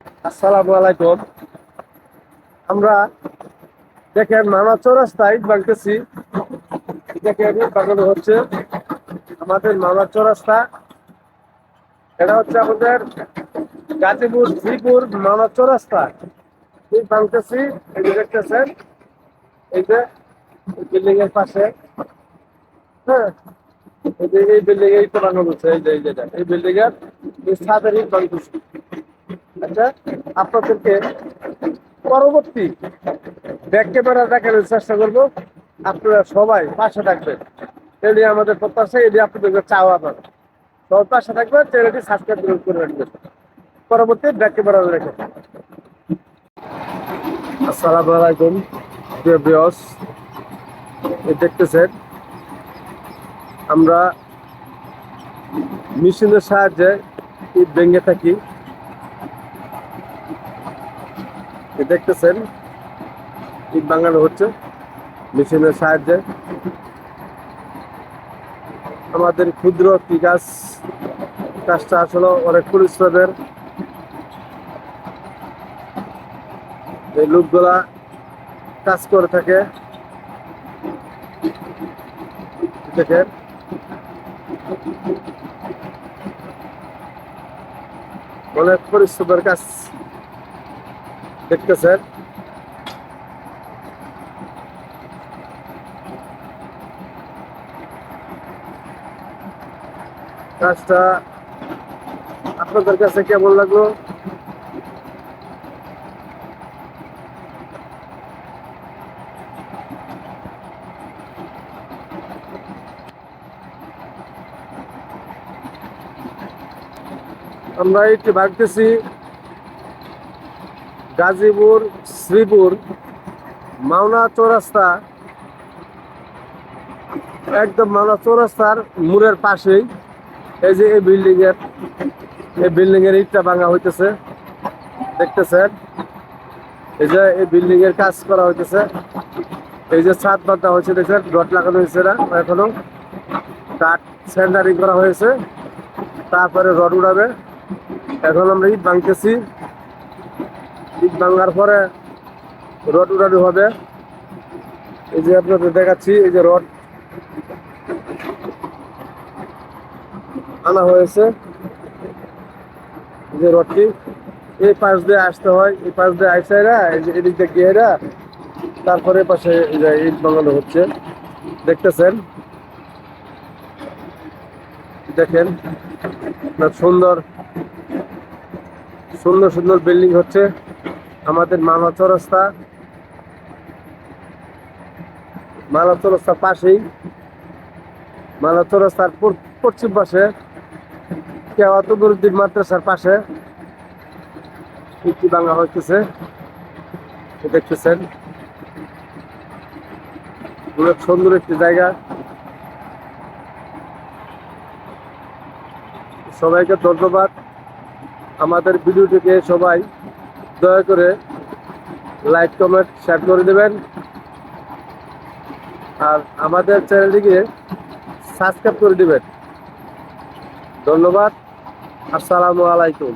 আসসালামু আলাইকুম। আমরা দেখেন মামা চৌরাস্তায় বাংতেছি। দেখেন বাগানো হচ্ছে আমাদের মামা চৌরাস্তা। এটা হচ্ছে আমাদের গাজীপুর শ্রীপুর মামা চৌরাস্তা। এই বাংতেছি, এই যে দেখতেছেন, এই যে বিল্ডিং এর পাশে। হ্যাঁ, এই বিল্ডিং এই তো বানানো হচ্ছে, এই যে এই বিল্ডিং এর এই ছাদের ইট বাংতেছি। আচ্ছা, আপনাদেরকে পরবর্তী ব্যাক ক্যামেরা দেখানোর চেষ্টা করবো। আপনারা সবাই পাশে থাকবেন, এটি আমাদের প্রত্যাশা, এটি আপনাদের চাওয়া পাবে। সবাই পাশে থাকবেন, চ্যানেলটি সাবস্ক্রাইব করে রাখবেন। পরবর্তী ব্যাক ক্যামেরা রেখে। আসসালামু আলাইকুম প্রিয় ভিউয়ার্স, দেখতেছেন আমরা মেশিনের সাহায্যে ইট ভেঙে থাকি। দেখতেছেন ইট ভাঙানো হচ্ছে মেশিনের সাহায্যে। আমাদের ক্ষুদ্র একটি কাজটা আসলে অনেক পরিশ্রমের। এই লোকগুলা কাজ করে থাকে, দেখেন অনেক পরিশ্রমের কাজ দেখতেছেন। কাজটা আপনাদের কাছে কেমন লাগলো? আমরা এটি ভাবতেছি গাজীপুর শ্রীপুর মাওনা চৌরাস্তা, একদম মাওনা চৌরাস্তার মোড়ের পাশেই এই যে এই বিল্ডিং এর ইটটা ভাঙা হইতেছে। দেখতেছেন এই যে এই বিল্ডিং এর কাজ করা হইতেছে। এই যে ছাদ বাঁধা হয়েছে, দেখছেন রড লাগানো হয়েছে না এখনো, কাঠ সেন্টারিং করা হয়েছে, তারপরে রড উড়াবে। এখন আমরা ইট ভাঙতেছি, ইট ভাঙার পরে রড উড়ানো হবে। এই যে আপনাদের দেখাচ্ছি, এই যে রড আনা হয়েছে, এই যে রডটি এই পাশ দিয়ে আসতে হয়, এই পাশ দিয়ে আসে এরা, এই যে এদিক দিয়ে গিয়ে এরা, তারপরে পাশে এই যে ইট ভাঙানো হচ্ছে। দেখতেছেন, দেখেন সুন্দর সুন্দর সুন্দর বিল্ডিং হচ্ছে আমাদের মাওনা চৌরাস্তার পাশেই, মাওনা চৌরাস্তার পশ্চিম পাশে কেওয়াতুদ্দিন মাদ্রাসার পাশে ইটটি ভাঙা হইতেছে। দেখতেছেন অনেক সুন্দর একটি জায়গা। সবাইকে ধন্যবাদ। আমাদের ভিডিওটিকে সবাই দয়া করে লাইক কমেন্ট শেয়ার করে দেবেন, আর আমাদের চ্যানেলটিকে সাবস্ক্রাইব করে দেবেন। ধন্যবাদ। আসসালামু আলাইকুম।